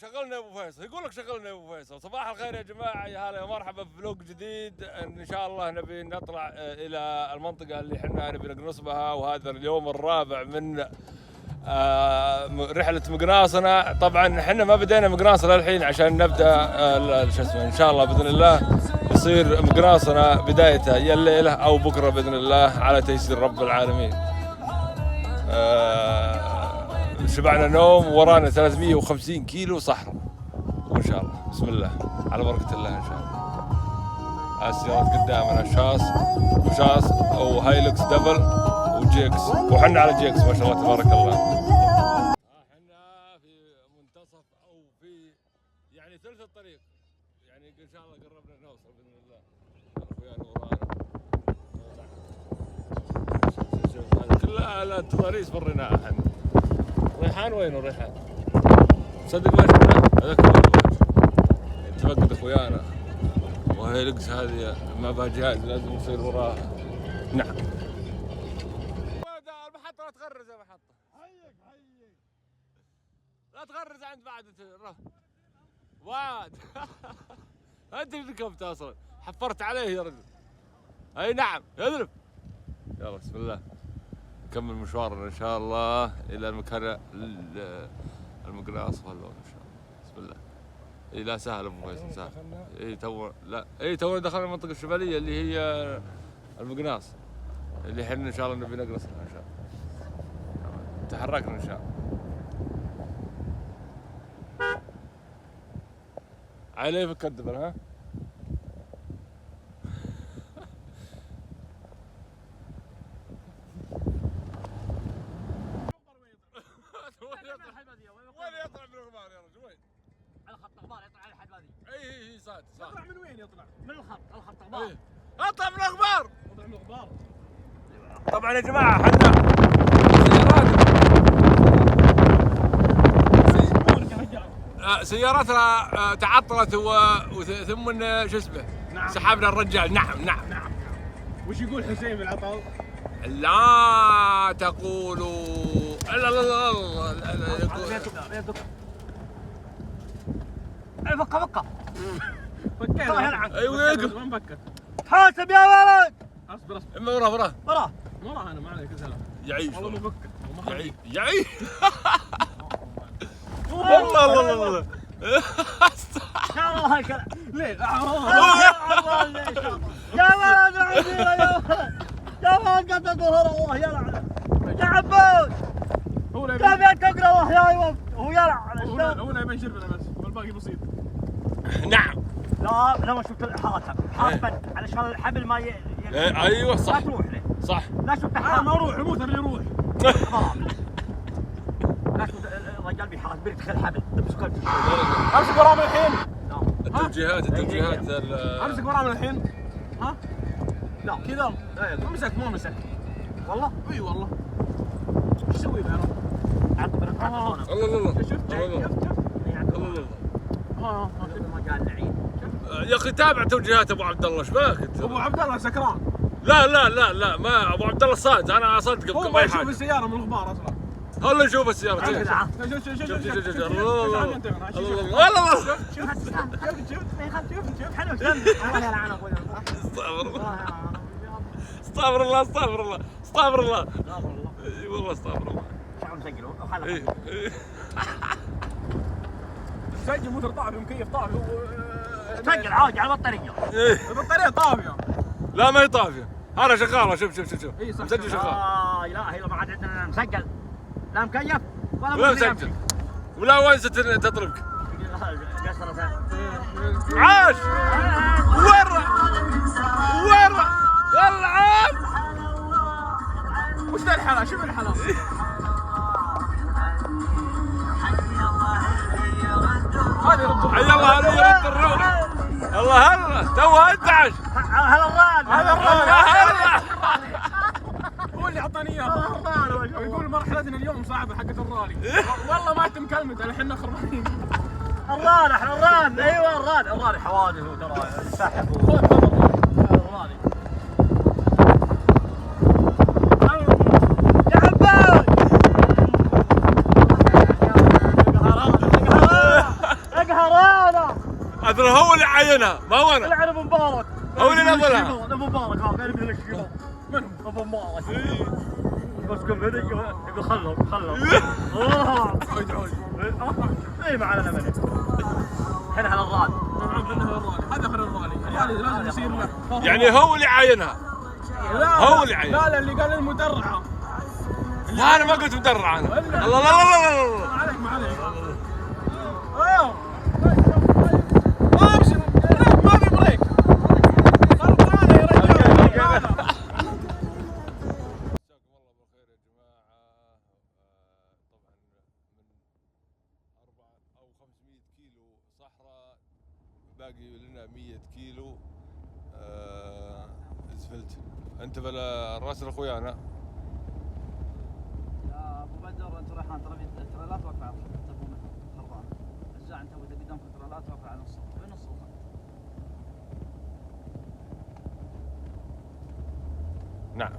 شغلنا يا ابو فيصل، يقول لك شغلنا يا ابو فيصل. صباح الخير يا جماعه، يا هلا يا مرحبا في فلوق جديد. ان شاء الله نبي نطلع الى المنطقه اللي احنا نبي نقنصبها، وهذا اليوم الرابع من رحله مقناصنا. طبعا احنا ما بدينا مقناصنا الحين عشان نبدا شو اسمه، ان شاء الله باذن الله يصير مقناصنا بدايته يا الليله او بكره باذن الله على تيسير رب العالمين. شبعنا نوم، ورانا 350 كيلو صحراء، وان شاء الله بسم الله على بركه الله ان شاء الله. السيارات قدامنا شاص وهايلكس دبل وجيكس، وحنا على جيكس ما شاء الله تبارك الله. احنا في منتصف او في يعني ثلث الطريق، يعني ان شاء الله قربنا نوصل باذن الله. اخويانا ورانا كلها لا تضاريس بريناها احنا. ريحان وينه ريحان؟ صدق ما شفنا هذاك تفقد اخويانا، وهيلكس هذه ما بها جهاز لازم يصير وراها. نعم. المحطة لا تغرز يا محطة. حيك لا تغرز عند بعد واد. انت اللي ركبت اصلا، حفرت عليه يا رجل. اي نعم يذرب. يلا بسم الله نكمل مشوارنا ان شاء الله الى المكان المقناص والله ان شاء الله. بسم الله. اي لا سهل ابو فيصل سهل. اي تونا دخلنا المنطقه الشماليه اللي هي المقناص، اللي احنا ان شاء الله نبي نقنصها ان شاء الله. تحركنا ان شاء الله. عليه فك الدبر ها. وين يطلع من الغبار يا رجل؟ وين؟ على خط الغبار يطلع على الحدادي. اي صاد. يطلع من وين يطلع؟ من الخط الغبار. اطلع من الغبار. اطلع من الغبار. طبعا يا جماعه احنا سياراتنا تعطلت ثم شو اسمه؟ نعم. سحبنا الرجال. نعم. وش يقول حسين بالعطل؟ لا تقولوا لا فكه فكينا. ايوه يقف. وين فكت؟ حاسب يا ولد. اصبر وراه انا ما عليك سلام. يعيش والله مفكك. يعيش والله الله الكلام. ليه؟ يا ولد يا ولد قد ظهر الله يلعن يا عبود. كيف تقرا وحياي هو يلعن. هو لا يبين شربنا بس والباقي بسيط. نعم. لا ما شفت حاسبا علشان الحبل ما ايوه صح. لا تروح له. صح. لا شفت ما اروح يموت اللي يروح. لا شفت الرجال بيحاسب بيدخل حبل. امسك وراه من الحين. التوجيهات امسك وراه من الحين. ها؟ لا كذا. مسك مو مسك. والله. اي والله. ايش اسوي له؟ عطب الله شفت الله. ما قال العيد. يا اخي تابع توجيهات ابو عبد الله. ايش باك انت؟ ابو عبد الله سكران. لا ما ابو عبد الله صاد. انا اصدق هو ما يشوف السياره من الغبار اصلا. هلا نشوف السياره. شوف استغفر الله. اي والله استغفر الله. شعب مسجل سجل موتر طافي مكيف طافي. سجل عادي على البطاريه. البطاريه طافيه. لا ما هي طافيه، هذا شغاله. شوف مسجل شغال. لا اله الا ما عاد عندنا مسجل، لا مكيف ولا مسجل ولا وانسة تطلبك. قصرة عاش. ورا العاب. وش ذا الحلا؟ شوف الحلا. هذه رد حي الله رد الروح. الله هلا توها 11. هلا الراد. هذا الراد. هلا هو اللي اعطاني اياها. يقول مرحلتنا اليوم صعبه حقت الرالي. والله ما تم كلمته الحين خربانين. الراد احنا الراد. ايوه الراد حوادث وترى سحب الراد. يا عباد ترى هو اللي عينها ما هو انا. العن ابو مبارك. هو اللي نزلها. ابو مبارك هذا قال مثل الشباب. من ابو مبارك؟ بس كم يقول خلهم. اي ما علينا منه. احنا على الراد. هذا اخر الرالي لازم يصير له. يعني هو اللي عينها. هو اللي عينها. لا اللي قال المدرعه. لا انا ما قلت مدرع انا. الله لا لا لا لا. ما عليك. امشي ما في بريك. خلطانه يا رجال. مساكم الله بالخير يا جماعه. طبعا من 4 أو 500 كيلو صحراء باقي لنا 100 كيلو اسفلت. انتبه للراس اخوي انا. يا ابو بدر انت ريحان ترى لا توقع تبون خربان. الزاع انت ودك قدامكم ترى لا توقع على نص وين نص نعم.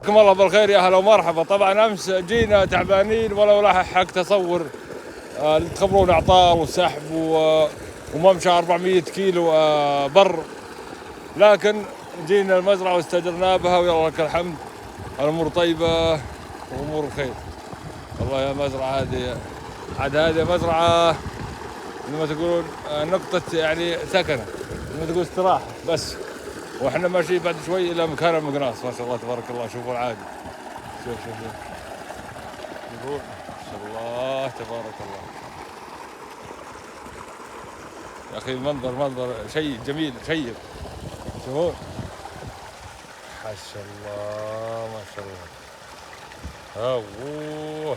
مساكم الله بالخير يا هلا ومرحبا. طبعا امس جينا تعبانين ولا لاحق حق تصور تخبرون اعطال وسحب وممشى 400 كيلو بر، لكن جينا المزرعه واستاجرنا بها ويلا لك الحمد. الامور طيبه وامور خير. والله يا مزرعه هذه عاد هذه مزرعه مثل ما تقولون نقطه يعني سكنه، مثل ما تقول استراحه بس. واحنا ماشيين بعد شوي الى مكان المقناص. ما شاء الله تبارك الله. شوفوا العادي. شوف شوفوا ما شاء الله تبارك الله يا اخي. المنظر شيء جميل شيق. شوفوا ما شاء الله ما شاء الله. اوه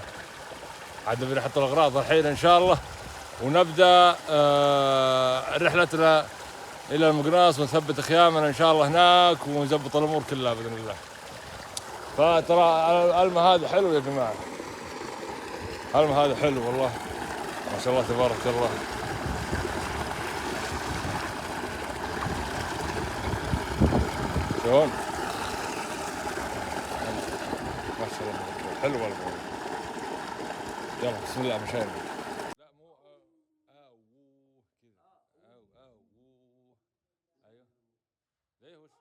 عاد بنحط الاغراض الحين ان شاء الله ونبدا رحلتنا الى المقناص ونثبت خيامنا ان شاء الله هناك ونظبط الامور كلها باذن الله. فترى الماء هذا حلو يا جماعه. الماء هذا حلو والله ما شاء الله تبارك الله. شلون؟ ما شاء الله حلو والله. يلا بسم الله مشاهد. لا مو كذا ايوه ليه وش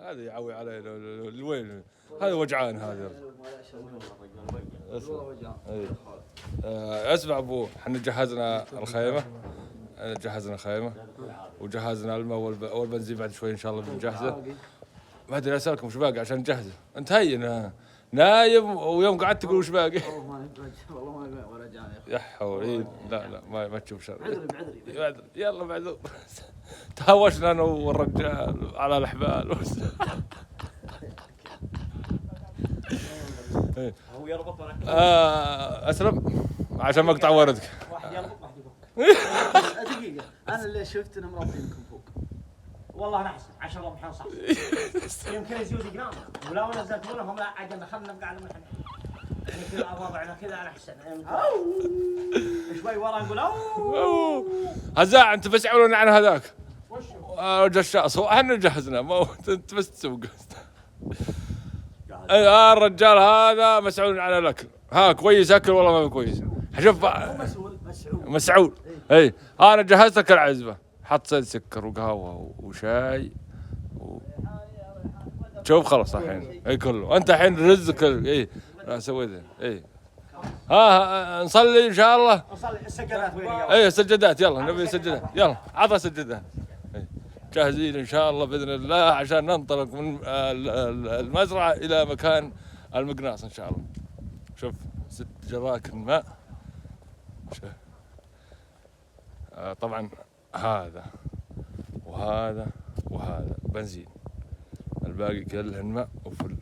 هذا يعوي علي الوين هذا وجعان هذا. اسمع ابو احنا جهزنا الخيمه. جهزنا خيمه وجهزنا الماء والبنزين بعد شوي ان شاء الله بنجهزه. ما ادري اسالكم وش باقي عشان نجهزه. انت هين نايم ويوم قعدت تقول وش باقي. والله ما ولا جاني يا حول. لا ما تشوف شر. بعذري يلا معذور. تهاوشنا انا والرجال على الاحبال. هو يربط ولا اسلم عشان ما اقطع وردك. واحد يربط واحد يفك. دقيقة أنا اللي شفت إنهم رابطينكم فوق. والله أنا أحسن 10 رمحان صح. يمكن يزود جنان ولا نزلتونهم لا عجلنا خلنا نقعد من هنا. يعني كذا وضعنا كذا على أحسن. شوي ورا نقول أوه. هزاع أنت بس يعولون عن هذاك. جشاص هو احنا جهزنا ما هو انت بس تسوق. الرجال هذا مسؤول عن الاكل. ها كويس اكل والله ما كويس. شوف مسعود اي انا جهزت لك العزبه. حط زيت سكر وقهوه وشاي شوف خلص الحين اي كله. انت الحين رزق اي لا سويته اي. ها نصلي ان شاء الله. نصلي السجدات وين؟ اي السجدات يلا نبي سجدات يلا عطى سجدات. جاهزين ان شاء الله باذن الله عشان ننطلق من المزرعه الى مكان المقناص ان شاء الله. شوف 6 جراكن ماء. طبعا هذا وهذا بنزين. الباقي كلهن ماء وفل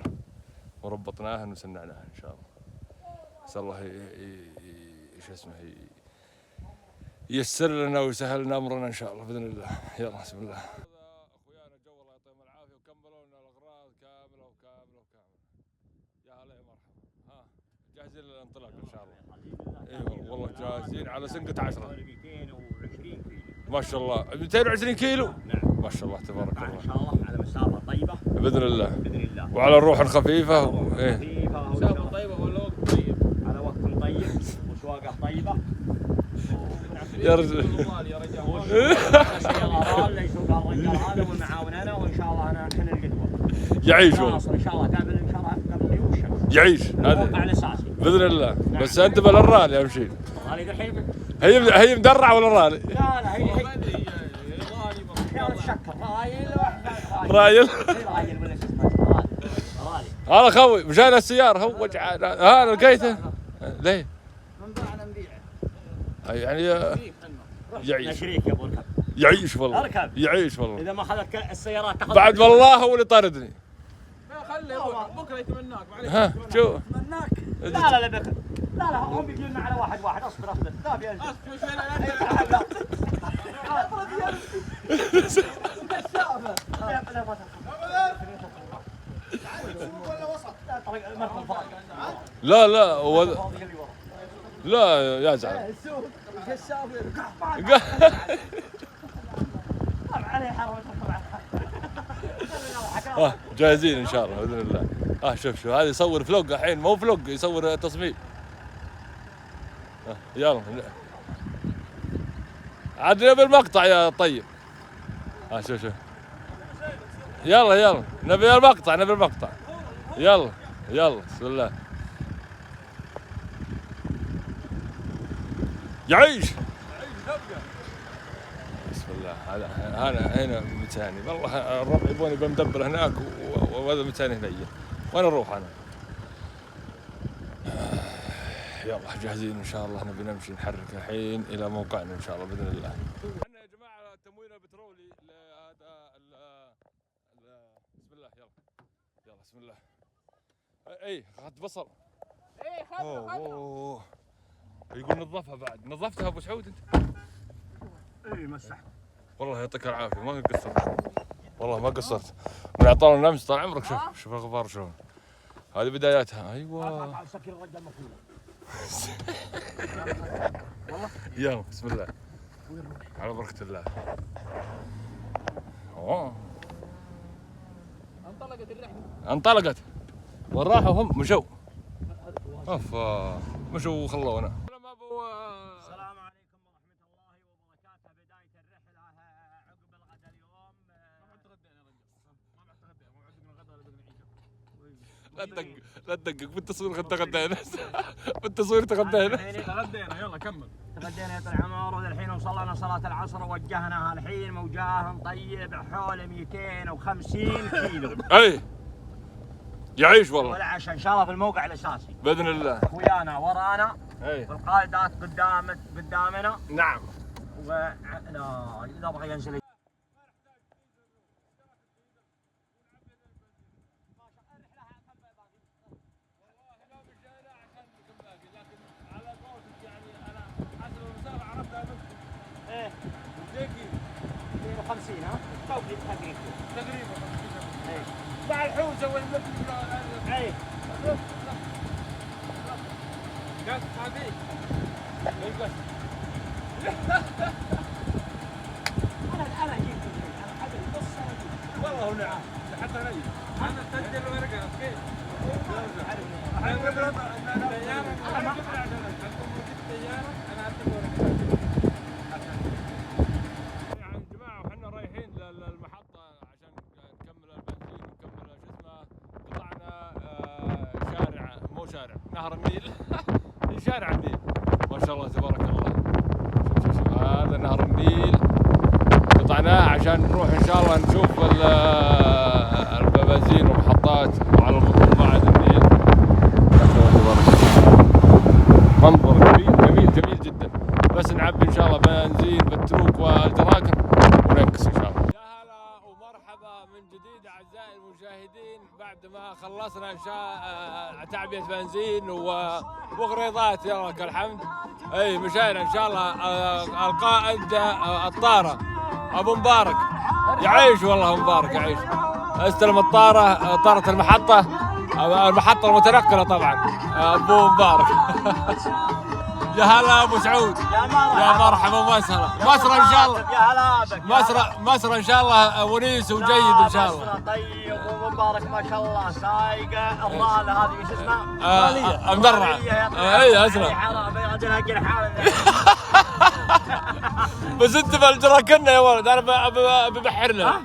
وربطناهن وسنعناهن ان شاء الله. نسال الله ايش اسمه ييسر لنا ويسهل لنا امرنا ان شاء الله باذن الله. يلا بسم الله. اخويانا جو الله يعطيهم العافيه وكملوا لنا الاغراض كامله. يا هلا يا مرحبا. ها جاهزين للانطلاق ان شاء الله. اي والله جاهزين على سنقة 10. 220 كيلو ما شاء الله 220 كيلو. نعم ما شاء الله تبارك الله. ان شاء الله على مسافه طيبه باذن الله. باذن الله وعلى الروح الخفيفه. خفيفه مسافه طيبه ولا وقت طيب. على وقت طيب سواقه طيبه. يا رجل يا رجال السيارة اللي يسوقها الرجال هذا والمعاون انا، وان شاء الله انا احنا القدوه. يعيش والله، ناصر ان شاء الله قبل ان شاء الله قبل غيوم الشمس. يعيش هذا هذا على اساسي. باذن الله. بس انتبه للرالي اهم شيء. الرالي الحين هي مدرعه ولا رالي؟ لا هي تشكر رايل رايل ولا شو اسمه رالي. هذا خوي مشان السيارة هو وجع انا لقيته. ليه؟ منبعنا نبيعه. يعني يعيش شريك يا ابو الكب. يعيش والله، اركب. يعيش والله. اذا ما اخذت السيارات تاخذ بعد والله هو اللي طاردني. خلي بكره يتمناك. ها شو مناك. لا بكر. لا هم بيجينا على واحد اصبر لا بينزل. لا لا يا زعل. جاهزين ان شاء الله باذن الله. شوف هذا يصور فلوق الحين، مو فلوق، يصور تصميم. يلا عاد نبي المقطع يا طيب. شوف يلا نبي المقطع يلا بسم الله. يعيش بسم الله. هذا هنا متاني والله. الربع يبوني بمدبر هناك وهذا متاني هنا. وين نروح انا؟ يلا جاهزين ان شاء الله. نبي نمشي نحرك الحين الى موقعنا ان شاء الله باذن الله. احنا يا جماعه التموين البترولي لهذا بسم الله. يلا بسم الله. اي اخذت بصل. ايه خذها. يقول نظفها بعد. نظفتها ابو سعود انت؟ اي مسح. والله يعطيك العافيه ما قصرت، والله ما قصرت. من اعطانا امس طال عمرك. شوف الغبار شلون. هذه بداياتها. ايوه يلا بسم الله على بركة الله. انطلقت الرحله. انطلقت وراحوا هم مشوا. مشوا وخلونا. السلام عليكم ورحمة الله وبركاته. بداية الرحلة عقب الغداء اليوم. ما تغدينا يا رجال. ما تغدينا. مو عندنا الغداء ولا بدنا نعيشه. لا تدقق بالتصوير. تغدينا بالتصوير تغدينا. تغدينا يلا كمل. تغدينا يا طال العمر، والحين وصلنا صلاة العصر ووجهنا الحين موجاه طيب حول 250 كيلو. اي يعيش والله. والعشاء ان شاء الله في الموقع الاساسي باذن الله. اخويانا ورانا اي والقائدات قدامنا. نعم. لا اذا بغى ينزل ايه 52 ها تقريبا. ايه مع الحوزه والمثل. ايه قص هذيك. انا جيت والله هو نعم. حتى نجي. انا اسجل ورقه كيف؟ يعني جماعه وحنا رايحين للمحطه عشان نكمل البنزين ونكمل شو اسمه. قطعنا شارع مو شارع نهر النيل. شارع النيل ما شاء الله تبارك الله. شوف هذا نهر النيل قطعناه عشان نروح ان شاء الله نشوف البنزين والمحطات وعلى بعد النيل. ما شاء الله تبارك الله. منظر جميل جدا. بس نعبي ان شاء الله بنزين بالتروك والجراكن وننكس ان شاء الله. يا هلا ومرحبا من جديد اعزائي المشاهدين. بعد ما خلصنا تعبئة بنزين وغريضات يلا لك الحمد. اي مشينا ان شاء الله. القائد الطارة ابو مبارك يعيش والله. مبارك يعيش. استلم الطارة، طارة المحطة المتنقلة طبعا. ابو مبارك. يا هلا ابو سعود. يا مرحبا. مسرى ان شاء الله. يا هلا بك. مسرى ان شاء الله ونيس وجيد ان شاء الله. طيب مبارك ما شاء الله سايقه الضاله هذه شو اسمها؟ مدرعه. اي اسرع. بس انت بالجراكنه يا ولد، انا ابي بحرنا،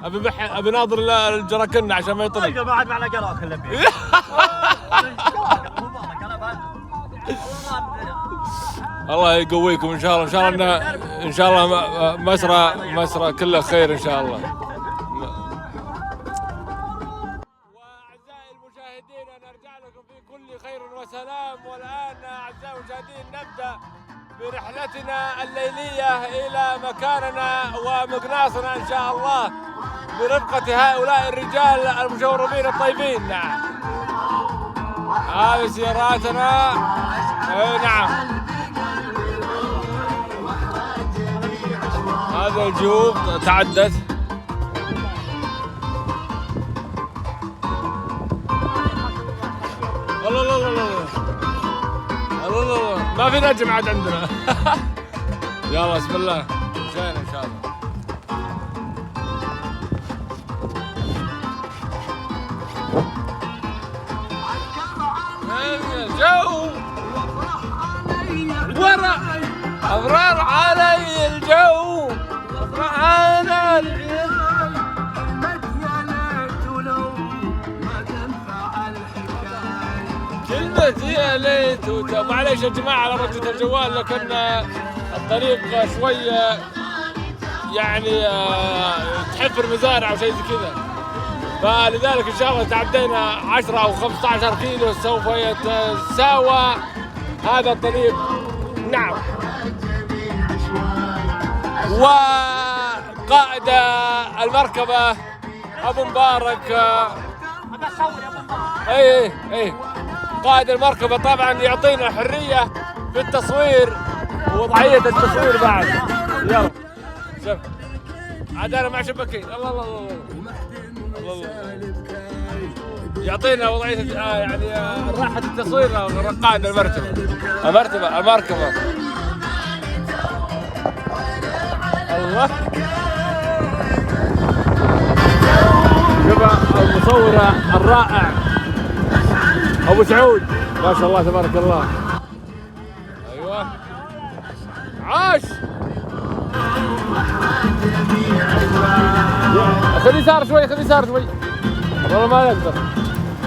ابي ناظر الجراكنه عشان ما يطلع. بعد معنا قراك الا الله يقويكم ان شاء الله، ان شاء الله ان شاء الله مسرى كله خير ان شاء الله. واعزائي المشاهدين نرجع لكم في كل خير وسلام. والان اعزائي المشاهدين نبدا برحلتنا الليليه الى مكاننا ومقناصنا ان شاء الله برفقه هؤلاء الرجال المشوربين الطيبين. نعم هذه سياراتنا. اي نعم هذا الجيوب تعدت. الله الله الله الله الله الله، ما في نجم عاد عندنا. يلا بسم الله مشينا ان شاء الله. الجو ورا أبرار علي الجو معانا العيال كلمة يا ليت. معليش يا جماعة على رجة الجوال، لكن الطريق شوية يعني تحفر مزارع أو شيء زي كذا، فلذلك إن شاء الله تعدينا 10 أو 15 كيلو سوف يتساوى هذا الطريق. نعم وقائد المركبة أبو مبارك. اي قائد المركبة طبعا يعطينا حرية في التصوير ووضعية التصوير بعد. يلا شوف عاد انا مع شبكين. الله الله الله الله الله يعطينا وضعية يعني راحة التصوير قائد المركبة. الله شوف المصور الرائع ابو سعود ما شاء الله تبارك الله. ايوه عاش. خذ يسار شوي والله ما يقدر.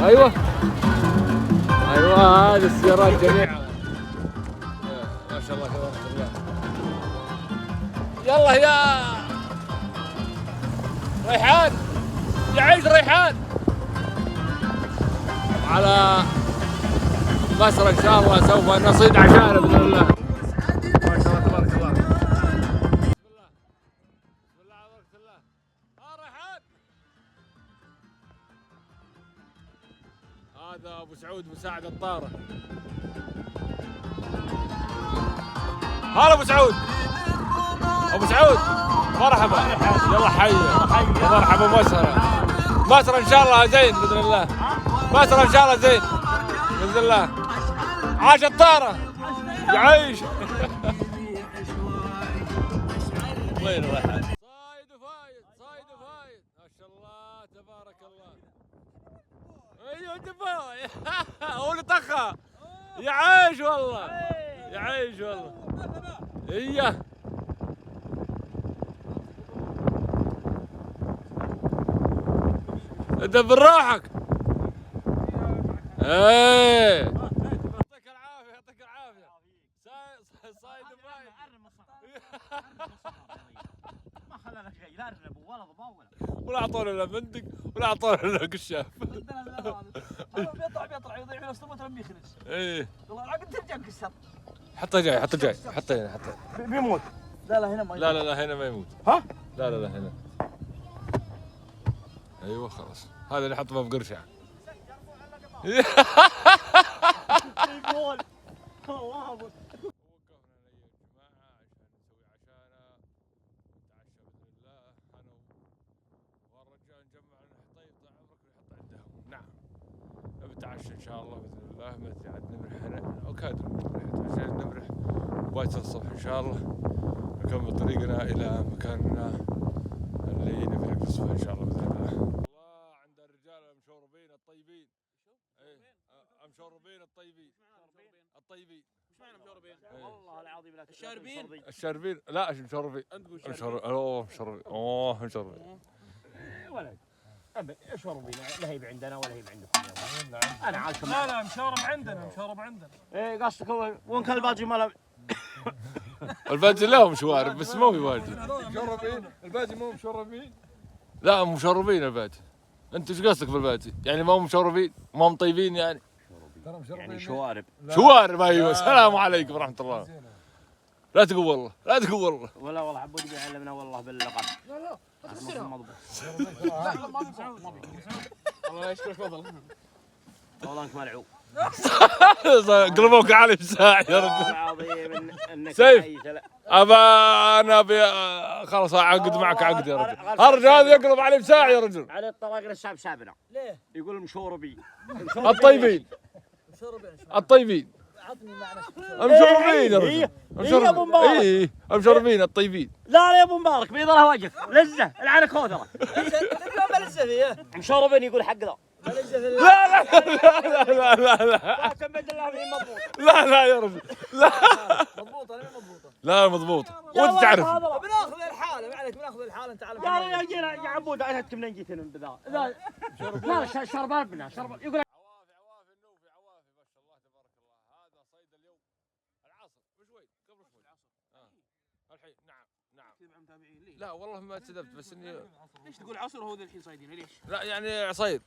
ايوه هذه السيارات جميعا ما شاء الله تبارك الله. يلا يا ريحان يعيش ريحان على مصر ان شاء الله سوف نصيد عشانه باذن الله. ما شاء الله تبارك الله. بسم الله على بركه الله. ريحان هذا ابو سعود مساعد الطاره. هلا ابو سعود مرحبا. يلا حي مرحبا. مصر ان شاء الله زين باذن الله. مصر ان شاء الله زين باذن الله. عاش الطاره يعيش. وين الريحان؟ صايد وفايد ما شاء الله تبارك الله. ايوه دفايد هو اللي طخها. يعيش والله ايوه دبر روحك. ايه يعطيك العافيه صايد وفايد. ما خلانا شيء لا رنبوا ولا ضباب ولا اعطونا لا بندق ولا اعطونا لا قشاف. بيطلع يضيع من اسطمه لما يخلص. ايه والله العقد ترجع كسر. حطه جاي حطه هنا. بيموت. لا هنا ما يموت. لا هنا ما يموت. ها؟ لا هنا. ايوه خلاص هذا اللي حطه في قرشه. يقول الله اكبر. نتعشى ان شاء الله باذن الله. عاد نمرح وكاد عشان نمرح باكر الصبح ان شاء الله نكمل طريقنا الى مكاننا اللي نبي نقصفه ان شاء الله باذن الله. الله عند الرجال المشوربين الطيبين. ايش معنى مشوربين؟ والله العظيم لا الشاربين؟ الشاربين لا مشربين. انت تقول مشربين. اوه مشربين. ولد شربي لا هي عندنا ولا هي عندكم. انا عالكم. لا مشورب عندنا. ايه قصدك هو وين كان الباجي مال الباجي لهم شوارب بس مو في واجد. مشوربين الباجي مو مشوربين. لا مشربين الباجي. انت ايش قصدك بالباجي؟ يعني ما هم مشربين؟ ما هم طيبين يعني؟ يعني شوارب. شوارب ايوه. السلام عليكم ورحمه الله. لا تقول والله لا تقول والله. ولا والله عبود بيعلمنا والله باللقب. لا مضبوط. الله يشكرك والله. والله انك ملعوب. قلبوك عالي بساعة يا رجل. العظيم انك سيف. انا ابي خلاص اعقد معك عقد يا رجل. الرجل هذا يقلب علي بساعة يا رجل. على الطلاق الشعب شعبنا. ليه؟ يقول مشوربي. الطيبين. الطيبين. عطني معنى المشربين يا رجل. يا ابو مبارك. ايه المشربين الطيبين. لا يا ابو مبارك بيضلها وجهك لزه العانه كوثره. بلزه فيه مشوربين يقول حق ذا. بلزه فيه لا قسم بالله في مضبوط. لا يا رجل. لا مضبوطه ولا مضبوطه؟ لا مضبوطه وانت تعرف. بناخذ الحاله ما عليك بناخذ الحاله انت على يا جينا يا عبود عرفت منين جيت هنا بذا. لا شربان بنا شربان يقول عوافي النوفي عوافي ما شاء الله تبارك الله. هذا صيد اليوم العصر بشوي قبل شوي. الحين نعم. لا والله ما كذبت بس اني ليش تقول عصر وهو الحين صايدين ليش؟ لا يعني عصير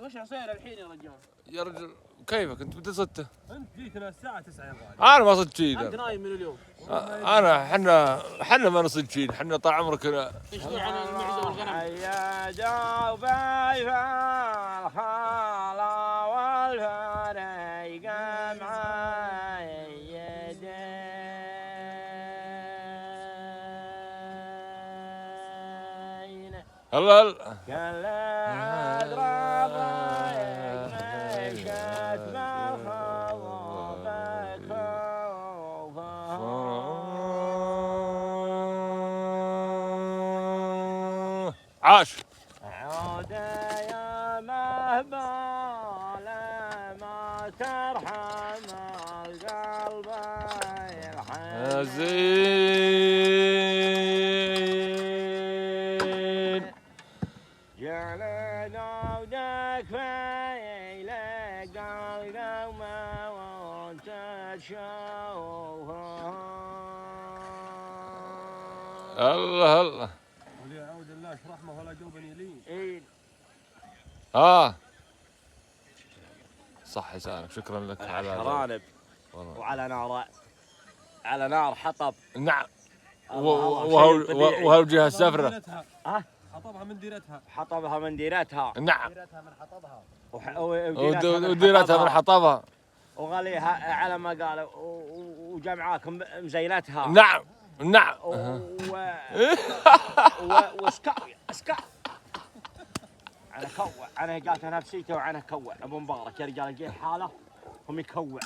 وش عصير الحين يا رجال؟ يا رجل. كيفك انت متى صدته؟ انت جيتنا الساعة 9 يا غالي. انا ما صدت شيء. انت نايم من اليوم. انا حنا ما نصيد شيء. حنا طال عمرك ايش عن المعزة والغنم؟ يا جوبي فالخاله والفريق معاي يدين. هلا كل عذرا ضايق مشت بالخضبك عاش. عود يا مهبال ما ترحم القلب يرحم زين. جعلنا ودك فيلك القوم وانت تشوفها. هلا ولي عود الله ايش رحمه ولا جوبني لي. إيه. صح لسانك. شكرا لك على شرانب والله. وعلى نار على نار حطب. نعم. الله، شيء طبيعي. وهالجهه السفره. حطبها من ديرتها. حطبها من ديرتها. نعم. وديرتها وديرتها من حطبها. وغاليها على ما قال وجمعاكم مزينتها. نعم. اسكا انا كوع. انا قالت نفسيته وانا كوع. ابو مبارك يا رجال جاي حاله هم يكوع.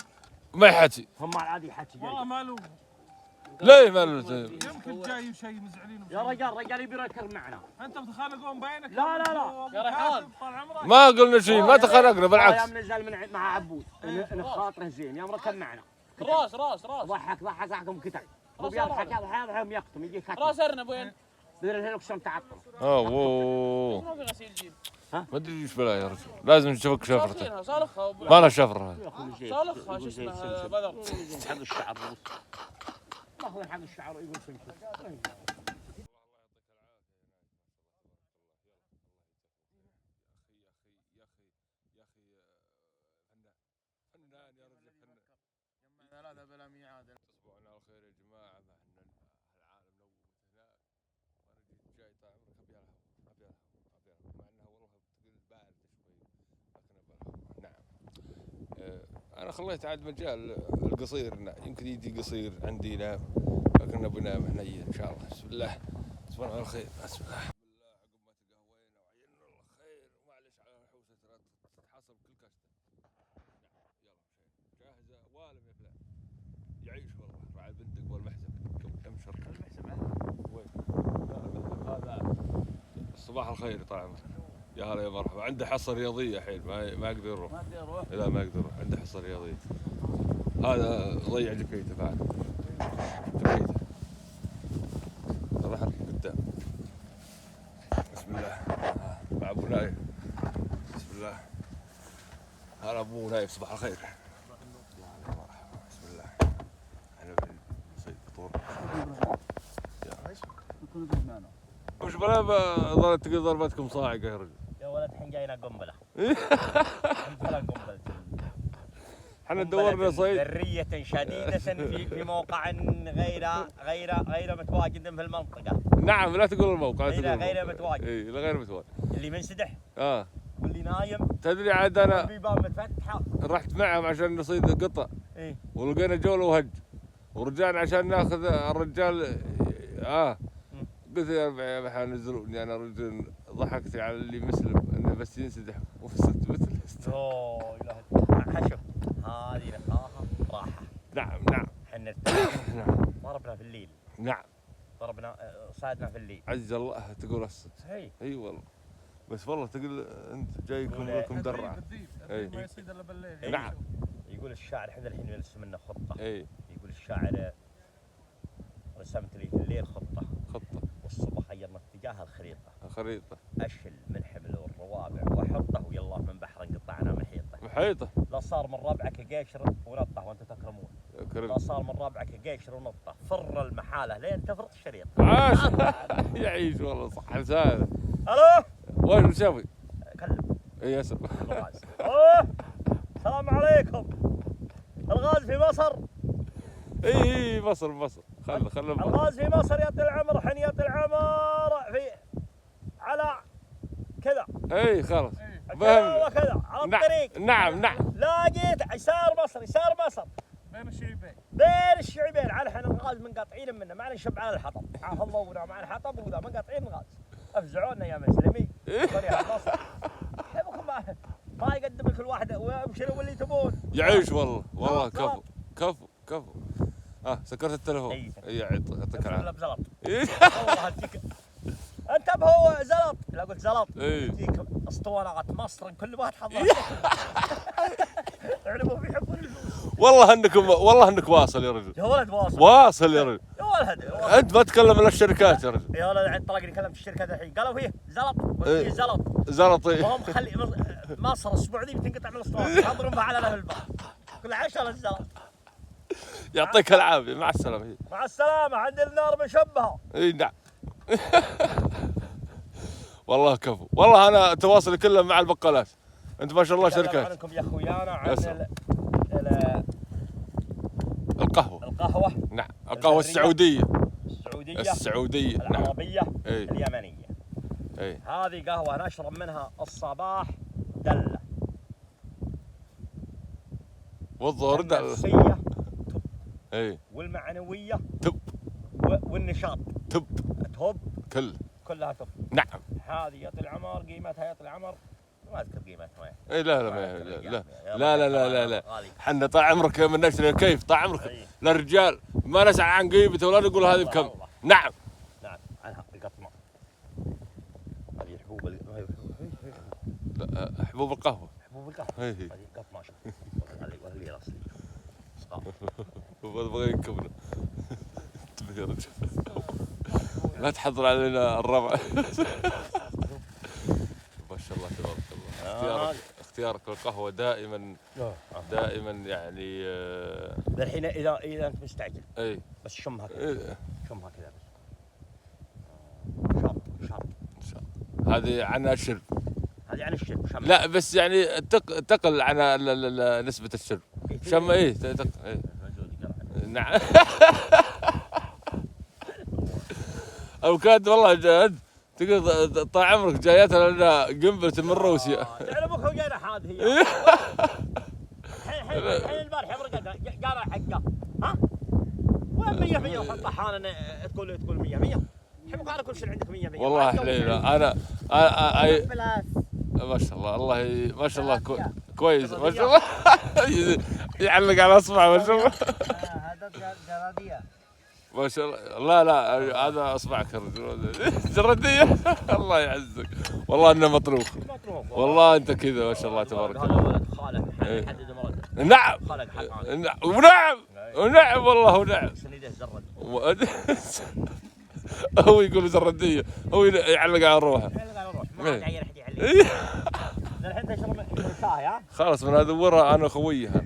ما يحكي. هم العادي حكي جاي. والله مالو. ليه ما يمكن جاي شيء مزعلين. يا رجال يبي يركب معنا. انت بتخانقون بينك. لا يا ريحان طال عمرك. ما قلنا شيء. ما تخانقنا يا بالعكس. منزل من مع عبود ان خاطره زين يوم ركب معنا. راس ضحك ضحكم كتل. وبيضحك يضحك يقطم يجي كتل. راس ارنب وين؟ بدل هنا قسم تعطل. اوه ما في غسيل جيب. ما ادري ايش بلا يا رجل. لازم نشوفك شفرته. صالحها صالحها ما له شفره. صالحها شو اسمها بدر. حق الشعر. ماخذ حق الشعر يقول سمسم. ثلاثة بلا ميعاد. تصبحون على خير يا جماعه. احنا العالم نومت هناك وانا جيت جاي طال عمرك ابي العب مع انها والله تقول بارده شوي لكن ابي العب. نعم. انا خليت عاد مجال القصير. يمكن يجي قصير عندي نام لكن ابي نام حنين ان شاء الله. بسم الله. تصبحون على خير. بسم الله. عقب ما تقهوينا وعينا الله خير ومعلش على الحوسه ترى تتحصل كل كشته. نعم يلا جاهزه والم يا فلان. يعيش والله راعي البندق والمحزب. امشر المحزب وين؟ هذا صباح الخير طال عمرك. يا هلا يا مرحبا. عنده حصه رياضيه الحين ما اقدر اروح. لا ما اقدر اروح. عنده حصه رياضيه. هذا ضيع جفيته بعد. جفيته. الله حرك قدام. بسم الله. مع ابو نايف. بسم الله. هلا ابو نايف صباح الخير. بسم الله. احنا بنصيد فطور. وش بلا ظلت تقول ضربتكم صاعقه يا رجل. يا ولد الحين جاينا قنبله. قنبله. احنا دورنا صيد ذرية شديدة في موقع غير متواجد في المنطقة. نعم لا تقول الموقع لا تقول غير متواجد. اي غير متواجد. اللي منسدح واللي نايم. تدري عاد انا البيبان متفتحة. رحت معهم عشان نصيد قطع. ايه ولقينا جوله وهج ورجعنا عشان ناخذ الرجال. قلت يا ابا حنزلوني انا رجل. ضحكت على اللي مسلم انه بس ينسدح وصرت مثل اوه حشو هذه نقاها راحه. نعم نعم احنا نعم ضربنا في الليل. نعم ضربنا صادنا في الليل. عز الله تقول الصدق. اي والله بس والله تقول انت جاي يكون لكم درعه. اي ما يصيد الا بالليل. نعم. يقول الشاعر احنا الحين نرسم لنا خطه. اي يقول الشاعر رسمت لي في الليل خطه والصبح غيرنا اتجاه الخريطه. اشل من حبل الروابع وحطه ويلا من بحر قطعنا محيطه. لا صار من ربعك قشر ونطه وانتم تكرمون. لا صار من ربعك قشر ونطه فر المحاله لين تفرط الشريط. عاش. يعيش والله صح لسانه. الو وين مسوي؟ كلم. اي اسف. الغاز. السلام عليكم. الغاز في مصر. اي مصر خل الغاز في مصر يعطي العمر حين يعطي العمر في على كذا. اي خلاص كذا وكذا على الطريق. نعم لاقيت يسار مصر بين الشعيبين على حين الغاز منقاطعين منه ما نشب على الحطب. عاف الله ونا مع الحطب وذا منقاطعين الغاز. افزعونا يا مسلمين. طريقة مصر. حبكم ما يقدم لك الواحد وابشروا اللي تبون. يعيش والله كفو. سكرت التليفون. اي يعطيك العافيه. بزلط. والله هديك انتبهوا زلط. لا قلت زلط. يجيك اسطوانات مصر كل ما تحضر. علموا بيحبون الفلوس. والله انك واصل يا رجل. يا ولد واصل يا رجل. يا ولد انت ما تتكلم الا الشركات يا رجل. يا ولد عند طلقني كلمت الشركات الحين قالوا فيه زلط. فيه زلط. وهم خلي مصر الاسبوع ذي بتنقطع من الاسطوانات. يحضرون فعلنا في البحر. كل 10 الزلط. يعطيك العافيه مع السلامه. مع السلامه عند النار بنشبها. اي نعم. والله كفو. والله انا تواصلي كله مع البقالات. انت ما شاء الله شركات. عنكم يا اخويانا عن القهوه. نعم القهوه السعوديه العربيه. نعم. اليمنيه. هذه قهوه نشرب منها الصباح دله والظهر دله. النفسيه تب. والمعنويه تب. والنشاط تب كلها تب. نعم. هذه يعطي العمر قيمتها يعطي العمر. ما اذكر قيمتها. لا حنا طال عمرك من نشر كيف طال عمرك. لا رجال ما نسأل عن قيمته ولا نقول هذه بكم. نعم عنها القطمه. هذه حبوب القهوه. هذه قطمه. وهي الاصلي. بغى يكبر. انتبه يا رجل. لا تحضر علينا الربع. ما شاء الله تبارك الله. اختيارك للقهوه دائما يعني. الحين اذا انت مستعجل. بس شمها كذا. شمها كذا بس. شرب. هذه عن الشرب. هذه عن الشرب. شم. لا بس يعني تقل عن نسبه الشرب. شم تقل. نعم. او كانت والله جد تقول طال عمرك جايتها لنا قنبله من روسيا. تعلموك هو جاينا حاد هي. الحين البارح قال حقه ها؟ وين 100 وحط طحانه تقول 100 حبك على كل شيء عندك 100 والله حليله انا ما شاء الله ما شاء الله كويس ما شاء الله. يعلق على اصبعه ما شاء الله. هذا جراديه. ما شاء الله. لا هذا اصبعك يا رجل. زرديه. الله يعزك والله انه مطروخ. والله انت كذا ما شاء الله تبارك الله. هذا ولد خاله يحدد مرته. نعم خالك حق ونعم والله ونعم. سنيده زرد. هو يقول زرديه، هو يعلق على روحه. ما عاد عيل احد يعلق. الحين تشرب شاي ها؟ خلاص من ادورها انا خويها.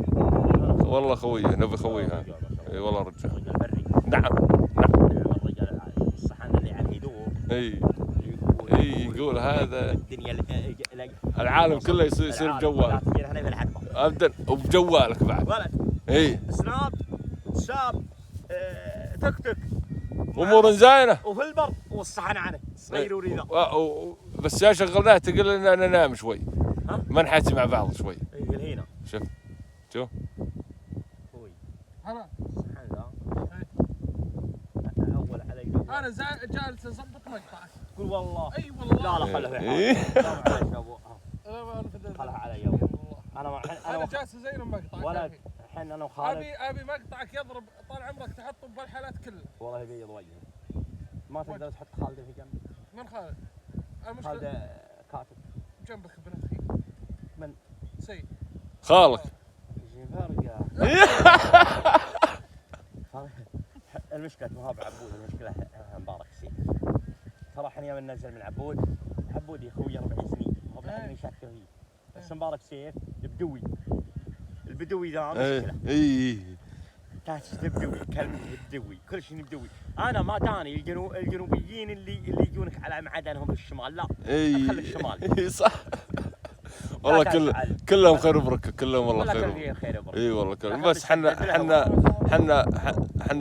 والله خويه نبي خويها. اي والله رجال. رجال بري. نعم. الرجال الصحن اللي على الهدوء. اي يقول هذا الدنيا العالم كله يصير بجوال. تجينا هنا بالحكمه. ابدا وبجوالك بعد. ولد. اي سناب شاب تك تك امور زاينه. وفي البر والصحن عنه صغير وريضه. بس يا شغلناه تقول ان انا نام شوي. ها؟ ما نحكي مع بعض شوي. اي هنا. شوف خوي انا الصحن ذا اول علي. انا جالس اظبط مقطعك. قول والله. اي والله. لا خله في إيه. حالي. خلها علي والله. انا جالس ازين مقطعك. ولد الحين انا وخالد. ابي مقطعك يضرب طال عمرك تحطه بهالحالات كلها. والله يبيض وجهه. ما تقدر تحط خالد في جنبي. من خالد؟ خالد كاتب. جنبك ابن اخي. من؟ سيد. خالك. المشكلة ما هو بعبود، المشكلة مبارك سيف. ترى احنا يوم ننزل من عبود يا اخوي 40 سنين، ما هو بالحين يشكر فيه. بس مبارك سيف البدوي ذا مشكلة. اي تاسس بدوي كلب بدوي كل شيء بدوي. انا ما داني الجنوبيين اللي يجونك على معدنهم في الشمال لا. اي ادخل الشمال. اي صح. والله كلهم خير وبركه، كلهم والله خير وبركه. اي والله كلهم. بس حنا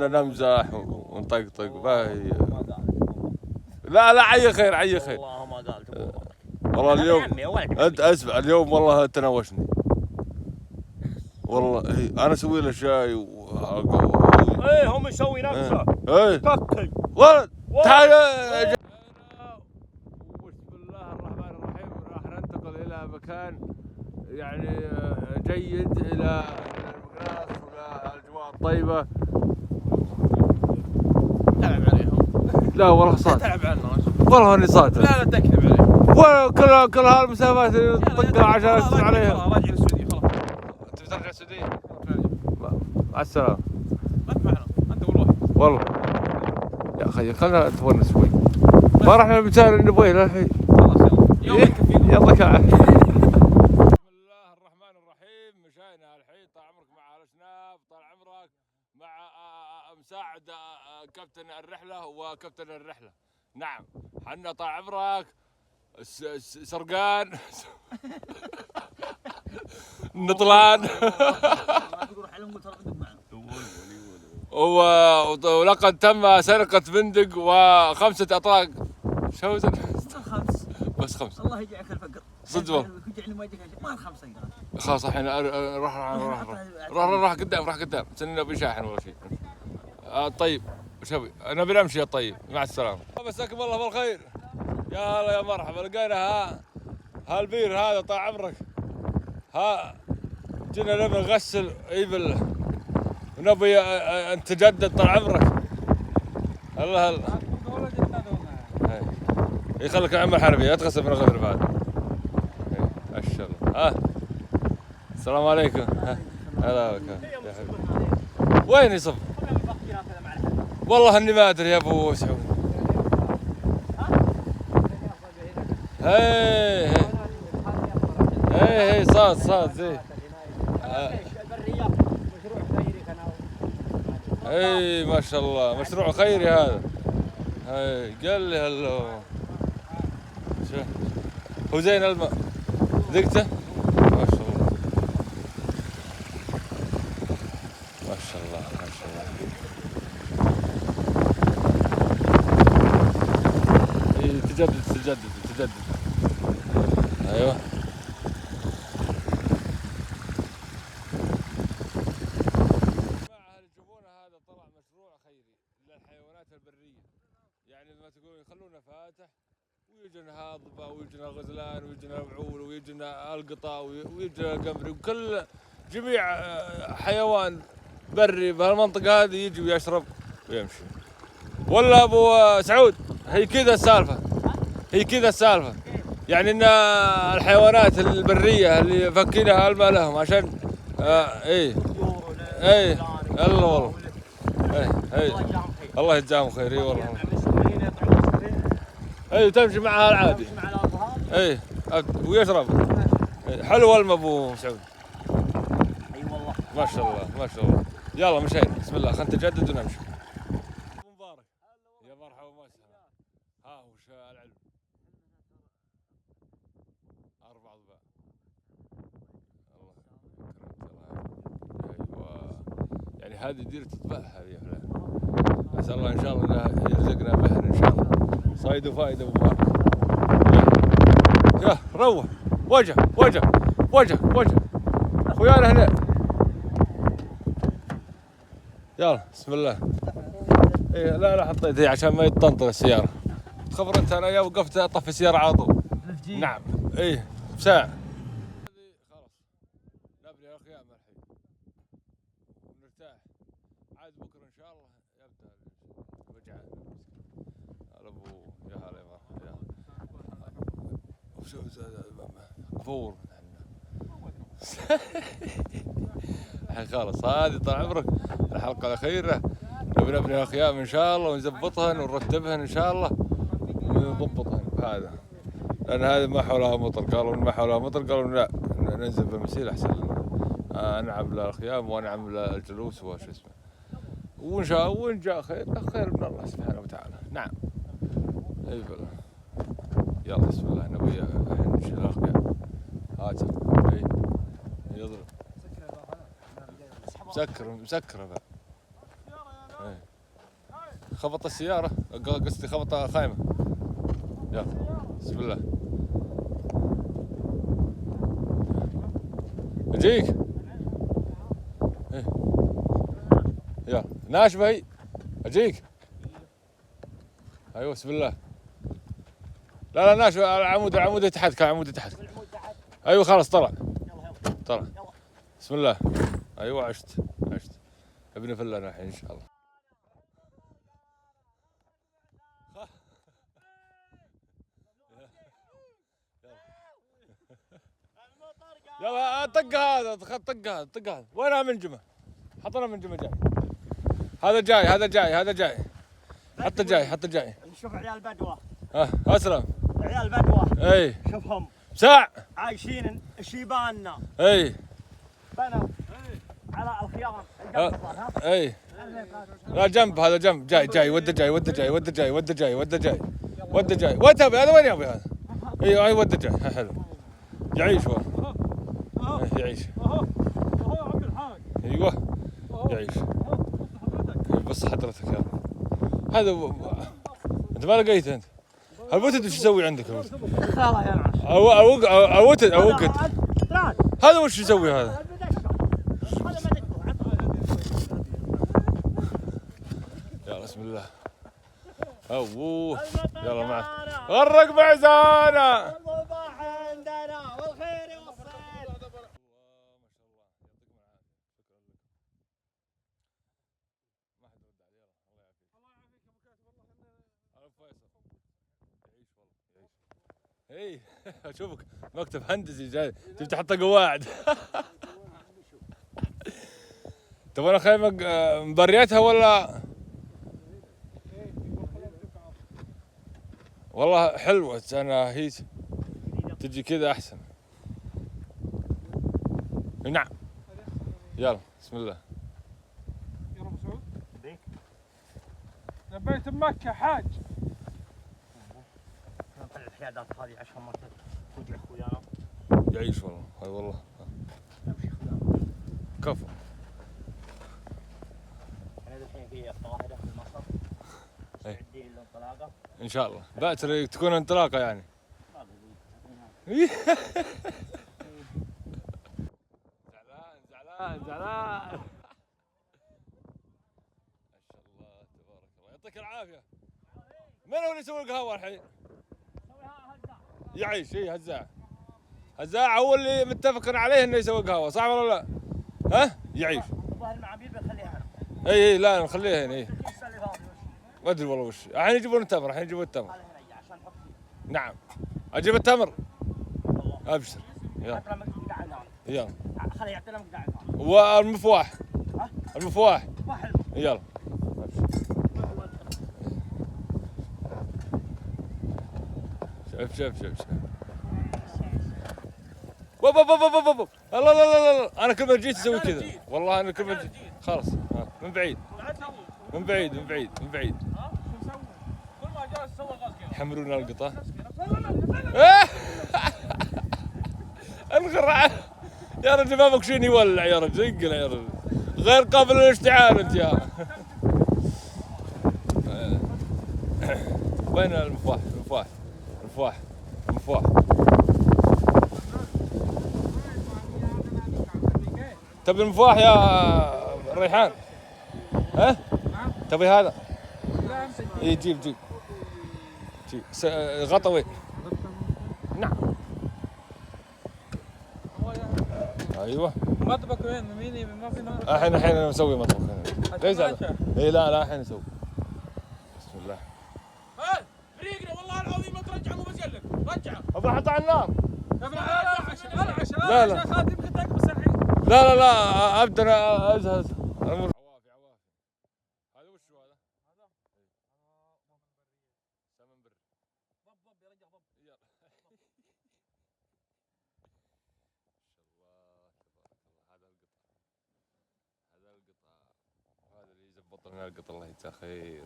نمزح ونطقطق باهي. لا عي خير والله ما قال. والله اليوم انت اسمع اليوم والله تناوشني والله. انا اسوي له شاي ايه هم يسوي نفسه. ايه تكي ولد تعال. بسم الله الرحمن الرحيم. راح ننتقل الى مكان يعني جيد، الى المقلاص والاجواء الطيبه. تلعب عليهم. لا والله صادق. تلعب عنهم. والله اني صادق. لا تكذب عليهم. كل هالمسافات اللي تطقها عشان اسمع عليها. راجع للسعوديه خلاص. انت بترجع السعوديه؟ مع السلامه. انت معنا انت والله يا اخي خلنا نتونس شوي. ما رحنا المكان اللي نبغيه للحين. خلاص يلا يلا كعب. بسم الله الرحمن الرحيم. مشينا الحين طال عمرك مع الاشناف، طال عمرك مع مساعد كابتن الرحله وكابتن الرحله. نعم حنا طال عمرك سرقان نطلان. ولقد تم سرقة بندق و5 أطراق. شو خمس. بس 5. الله يجعلك الفقر. صدق والله. يجعلني ما يجيك ما الخمسه يقال. خلاص الحين راح قدام سننا بشاحن ولا شيء. طيب شوي انا بنمشي يا طيب مع السلامة. مساكم الله بالخير. يا هلا يا مرحبا. لقينا هالبير هذا طال عمرك. جينا نبي نغسل ايبل ونبي نتجدد طال عمرك. هلا يخليك عم الحربية لا تغسل من الغدر بعد. ما شاء الله. السلام عليكم. هلا بك يا حبيبي. وين يصب؟ والله اني ما ادري يا ابو سعود. هي صاد زين. اي ما شاء الله مشروع خيري هذا. قال لي هلا هو زين الماء ذقته ما شاء الله ما شاء الله ما شاء الله. تجدد ايوه. هذا طلع مشروع خيري للحيوانات البريه. يعني ما تقول يخلونه فاتح ويجينا هاضبه ويجينا غزلان ويجينا بعول ويجينا القطا ويجينا قمري وكل جميع حيوان بري بهالمنطقه هذه يجي ويشرب ويمشي. ولا ابو سعود هي كذا السالفه، هي كذا السالفه، يعني ان الحيوانات البريه اللي فكينها ما لهم عشان ايه ايه الله والله ايه الله يجزاهم خير. اي والله اي تمشي معها العادي اي ويشرب حلو الماء ابو سعود. اي والله ما شاء الله ما شاء الله. يلا مشينا بسم الله خلينا نتجدد ونمشي. مبارك يا مرحبا وسهلا. ها وش العلم 4 ضباع. الله يكرمك. ايوه يعني هذه ديرة تذبح هذه يا فلان. اسال الله ان شاء الله انه يرزقنا مهر ان شاء الله. صيد وفائده ابو مبارك. يا روح وجه وجه وجه وجه اخويانا هنا. يلا بسم الله. ايه لا حطيت هي عشان ما يتطنطن السياره. تخبر انت انا يا وقفت اطفي السياره على طول. نعم ايه بساعه. خلاص نبني الخيام الحين ونرتاح عاد بكره ان شاء الله يبدا وجعان. هلا ابو يا هلا يا مرحبا غفور الحين خلاص هذه طال عمرك الحلقه الاخيره نبني الخيام ان شاء الله ونزبطها ونرتبها ان شاء الله ونضبطها بهذا لان هذه ما حولها مطر. قالوا ما حولها مطر قالوا لا ننزل بالمسيل احسن لنا. انعم للخيام وانعم للجلوس وش اسمه وان شاء الله وان جاء خير من الله سبحانه وتعالى. نعم اي فلا. يلا بسم الله نبي الحين نشيل الخيام. هات اي يضرب مسكره بعد. اي خبط السياره قصدي خبط خايمه. يلا بسم الله اجيك. ايه يلا ناشفه هي اجيك. ايوه بسم الله. لا ناشفه العمود يتحرك العمود يتحرك. ايوه خلاص طلع بسم الله. ايوه عشت ابن فله الحين ان شاء الله. يلا طق هذا طق هذا وينها منجمه؟ حطنا منجمه جاي. هذا جاي حط الجاي. نشوف عيال بدوه. اسلم عيال بدوه. اي شوفهم ساع عايشين شيباننا. اي بنوا على الخيام. اي لا جنب هذا جنب جاي وده جاي هذا وين يبي هذا؟ اي وده جاي حلو يعيش والله. يعيش ايوه يعيش. بس حضرتك يا هذا انت ما لقيته انت الوتد وش يسوي عندك الوتد؟ خلاص يا نعم. اوتد هذا وش يسوي هذا؟ يلا بسم الله. اوه يلا معك غرق بعزانه. عندنا والخير يوصل. اي اشوفك مكتب هندسي جاي تبي تحط قواعد. تبغى خيمه مبريتها ولا؟ والله حلوه انا هي تجي كذا احسن. نعم يلا بسم الله. يلا ابو سعود لبيت بمكه حاج. نطلع الحيادات هذه عشان ما توجع اخويانا. يعيش والله هاي والله كفو. احنا الحين في قاعده في مصر مستعدين للانطلاقه ان شاء الله. باكر تكون انطلاقه يعني. زعلان ما شاء الله تبارك الله يعطيك العافيه. من هو اللي يسوي القهوه الحين؟ يعيش هزاع هو اللي متفق عليه انه يسوي قهوه صح ولا لا؟ ها يعيش. الظاهر المعابير بنخليها اي لا نخليها هنا. اي ما ادري والله وش. الحين يجيبون التمر، الحين يجيبون التمر. هذا هنا عشان نحط فيه. نعم. اجيب التمر. والله. ابشر. يلا. حط له مقدار نار. يلا. خليه يعطينا مقدار نار. والمفواح. ها؟ المفواح. ما حلو. يلا. شوف. بوب بوب بوب بوب بوب. لا لا لا لا، انا كل ما جيت اسوي كذا، والله انا كل ما جيت خلاص. من بعيد من بعيد من بعيد من بعيد. كل ما جالس سوى غاز كذا. يحملون القطع. إيه! انغرع يا رجل، ما بك شيء يولع يا رجل، انقلع يا رجل، غير قابل للاشتعال انت يا. وين المفواح؟ المفواح. تبي المفواح يا ريحان؟ ها؟ تبي هذا؟ اي جيب. غطا وين؟ نعم. ايوه. مطبخ وين؟ ما في نار. الحين انا مسوي مطبخ هنا. ليش هذا؟ اي لا الحين اسوي. بسم الله. فريقنا والله العظيم ما ترجع مو بزلك، رجعه. ابى احطه على النار. لا لا. يا خالد يمكن تقبس الحين. لا ابدا ازهز. عوافي. هذا وش هذا؟ سمن بري. ضب يرجع ضب. يلا. ما شاء الله تبارك الله. هذا القطع هذا اللي يزبط لنا القطع، الله يجزاه خير.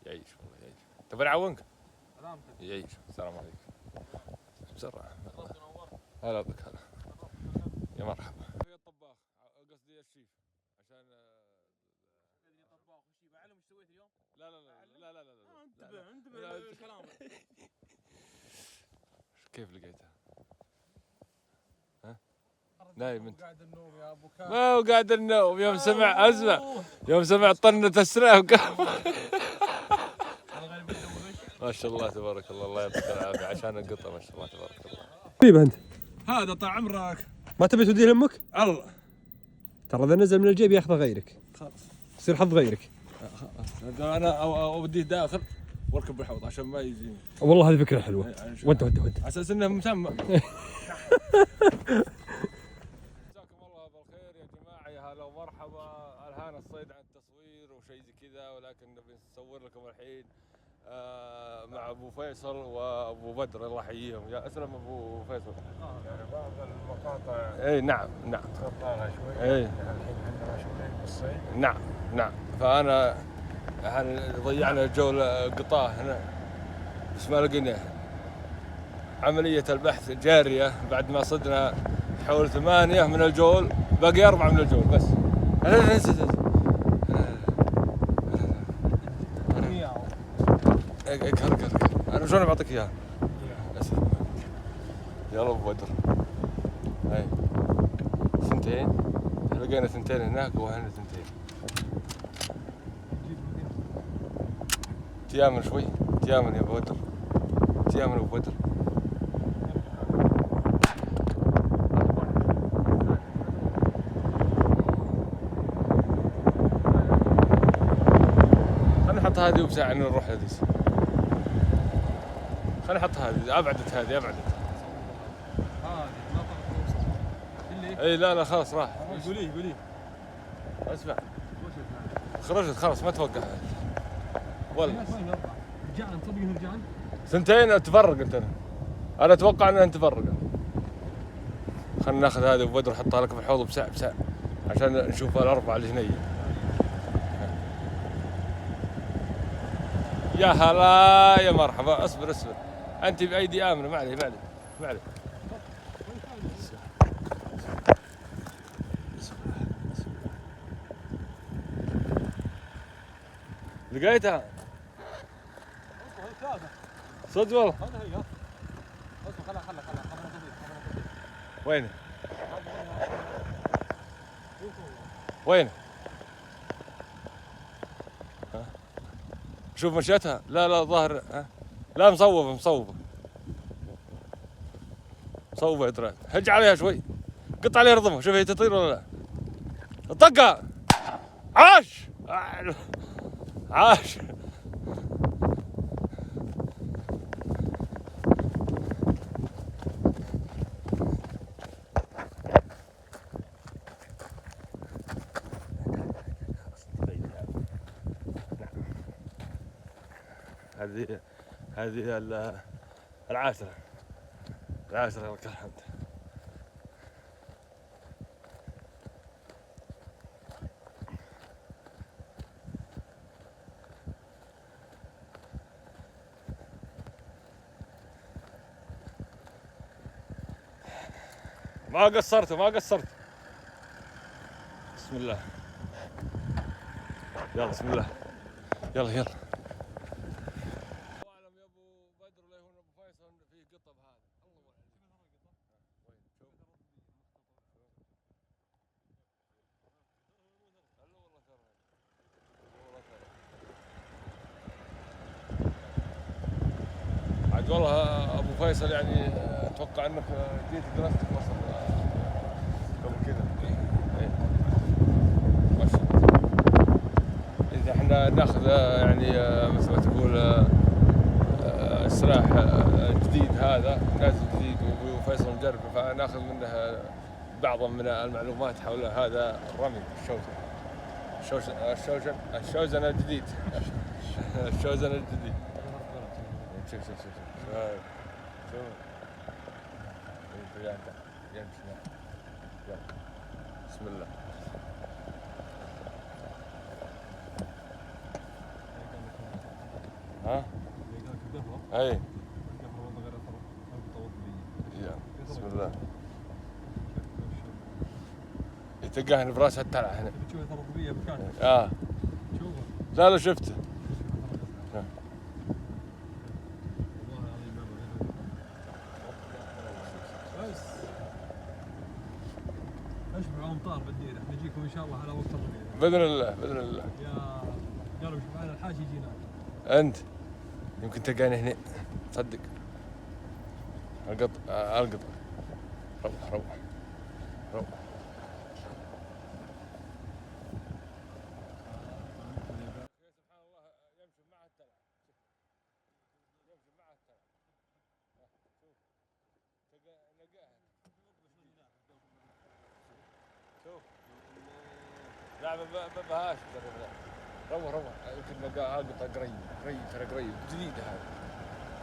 يعيش والله يعيش. تبي نعاونك؟ يعيش. السلام عليكم. بسرعة. هلا بك هلا. يا مرحبا. في الطباخ قصدي الشيف عشان طباخ وشي بعلم ايش سويت اليوم؟ لا انتبه لكلامك. كيف لقيتها؟ ها؟ نايم انت؟ قاعد النوم يا ابو كامل. ما هو قاعد النوم يوم سمع يوم سمع طنة السرعة وقام. ما شاء الله تبارك الله يعطيك العافية عشان القطة، ما شاء الله تبارك الله. طيب انت هذا طال عمرك. ما تبي توديه لامك؟ الله. ترى اذا نزل من الجيب ياخذه غيرك. خلاص. يصير حظ غيرك. انا اوديه داخل واركب بالحوض عشان ما يجيني. والله هذه فكرة حلوة. ود. على اساس انه مسمى. جزاكم الله بالخير يا جماعه، يا هلا ومرحبا. الهان الصيد عن التصوير وشيء زي كذا، ولكن نبي نصور لكم الحين مع ابو فيصل وابو بدر، الله يحييهم. يا اسلم ابو فيصل. يعني بعض المقاطع اي نعم تخطاها شوي. اي الحين احنا مشغولين بالصيد. نعم. فانا ضيعنا الجول قطاه هنا بس ما لقيناه. عملية البحث جارية بعد ما صدنا حول 8 من الجول، باقي 4 من الجول بس. انا شلون بعطيك اياها؟ يلا ابو بدر. هاي 2 لقينا 2 هناك وهنا 2. تيامن شوي، تيامن يا ابو بدر، تيامن ابو بدر. خلينا نحط هذه وبساعة نروح لذيس. خلينا نحط هذه، ابعدت هذه ابعدت. اي لا خلاص راح. قوليه. اسمع خرجت خلاص ما توقع والله. رجعنا صدق رجعنا. 2 تفرق انت. انا اتوقع انها تفرق. خلينا ناخذ هذه ابو بدر نحطها لك في الحوض بساعة عشان نشوف ال4 الجنيه. يا هلا يا مرحبا. اصبر انت بايدي امنه. ما عليه لقيتها صدق والله. وين شوف مشيتها. لا ظاهر. لا مصوبه يا ترى. هج عليها شوي، قط عليها رضمها، شوف هي تطير ولا لا. طقها. عاش. عاش. هذه العاشرة. العاشرة لك الحمد. ما قصرت ما قصرت. بسم الله. يلا بسم الله. يلا يلا. اعلم يا ابو بدر اللي هو ابو فيصل في قطب هذا. الله وين شوف. والله ترى والله ترى عاد والله ابو فيصل يعني اتوقع انك جيت درست في مصر قبل كذا. إيه. ما شاء الله. اذا احنا ناخذ يعني مثل ما تقول السلاح الجديد هذا نازل جديد وفيصل مجرب فناخذ منه بعضا من المعلومات حول هذا الرمي الشوزن الجديد. الشوزن الجديد. شوف شوف شوف شوف يمشي. يلا بسم الله. ها؟ اي يلا بسم الله. يتلقاهن براس التلع هنا. لا لا شفته. اشبع امطار بالديره، نجيكم ان شاء الله على وقت الربيع. باذن الله باذن الله. يا قالوا شوف معنا الحاج يجينا. انت يمكن تلقاني هنا صدق. القط روح روح روح. سبحان الله يمشي مع التلع. يمشي مع التلع. شوف لقاها. شوف لا بهاش. روح روح يمكن لقاها قطع قريب ترى قريب جديد هذا.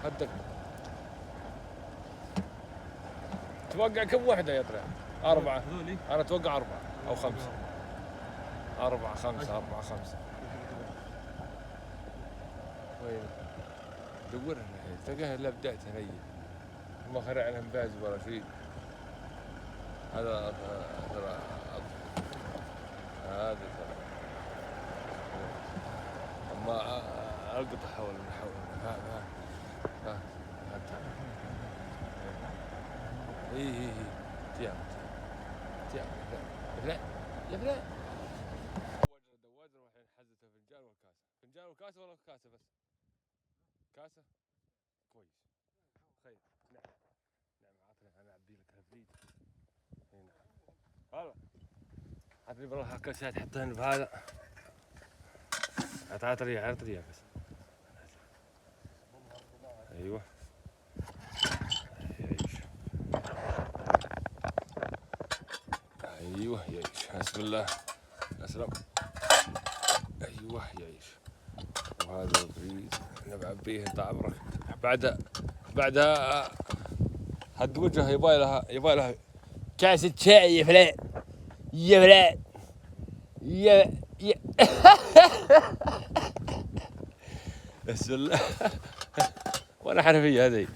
هدك توقع كم وحدة يا طلع؟ 4. أنا أتوقع 4 أو 5. 4 5 4 5. وين؟ دورها الحين تلقاها إلا بدأتها هي. ما خرع لهم باز ولا شيء. هذا ترى هذا ترى. أما القطع حول ها اي تيام لا يا بلا. دوادر والحين حزته فنجان والكاسه. فنجان وكاسه ولا كاسه بس؟ كاسه كويس خير. نعم عطني انا اعبي لك الفريد. اي نعم هلا عطني بالله كاسات حطهن بهذا. عطني بس. ايوه ايوه يعيش. بسم الله اسلم. ايوه يعيش. وهذا البريد نبعبيه انت عمرك. بعدها هد وجهه يبغى لها كاسة شاي يا فلان يا فلان يا بسم الله. وانا حنفيه هذه.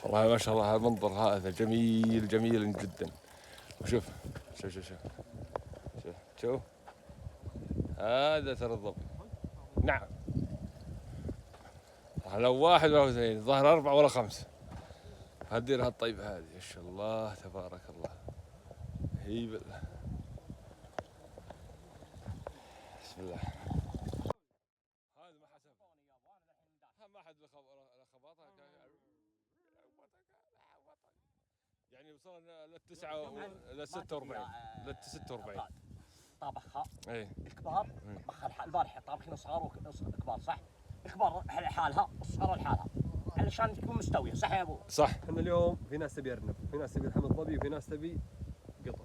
والله ما شاء الله المنظر هذا جميل جميل جدا. وشوف شوف شوف شوف شوف شوف هذا ترى الضبط. نعم لو 1 ولا 2 ظهر 4 ولا 5. هديرها الطيبة هذه ما شاء الله تبارك الله. هي بالله. بسم الله. هذا ما حسب ما حد خبطها يعني وصلنا للتسعة لل 46 لل 46. طابخها اي الكبار طبخها البارحه طابخين صغار وكبار صح؟ الكبار لحالها والصغار لحالها علشان تكون مستويه صح يا ابو؟ صح. احنا اليوم في ناس تبي ارنب، وفي ناس تبي لحم ظبي، وفي ناس تبي قطع.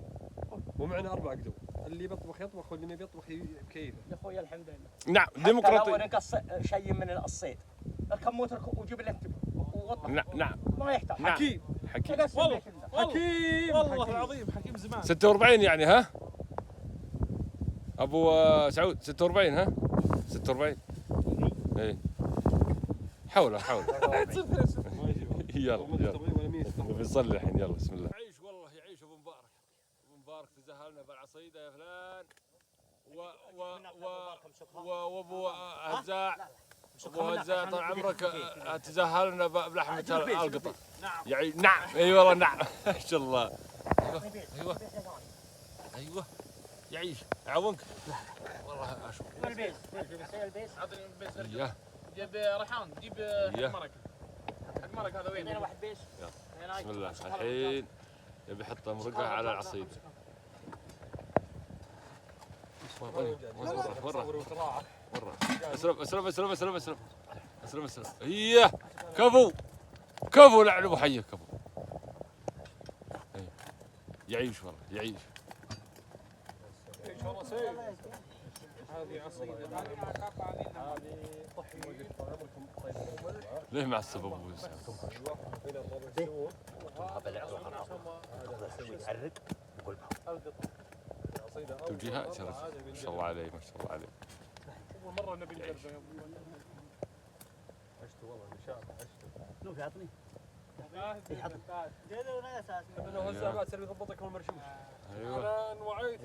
ومعنا 4 قدو، اللي بيطبخ يطبخ واللي ما بيطبخ بكيفه. يا اخوي الحمد لله. نعم لو ديمقراطية. نقص شيء من الصيد اركب موترك وجيب اللي انت تبغى نعم ما يحتاج. نعم. حكيم حكيم. والله حكيم والله العظيم حكيم زمان. 46 يعني ها؟ ابو سعود 46 ها؟ 46. اي حوله يلا نبي نصلي الحين يلا بسم الله. يعيش والله يعيش ابو مبارك. ابو مبارك تزهلنا بالعصيده يا فلان. وابو هزاع. ابو هزاع طال عمرك تزهلنا بلحمه القطه. نعم اي والله نعم. ما شاء الله. ايوه يعيش يعاونك. والله اشوف. البيس عطني البيس اياه جيب ريحان جيب إياه. حق مرق. حق مرق هذا وين؟ اثنين واحد بيس. بسم الله. الحين يبي يحط مرقه على العصيد. مرة اسرب اياه كفو لعن ابو حيه كفو. يعيش والله يعيش. هذه عصا ليه معصب ابو توجيهات شرف. ما شاء الله عليه ما شاء الله عليه. اول مره نبي نجربه يا ابو. عشت والله ان شاء الله عشت. نوف يعطني. انه هزه ما تسوي ضبطك والمرشوش. ايوه انا انوعيت.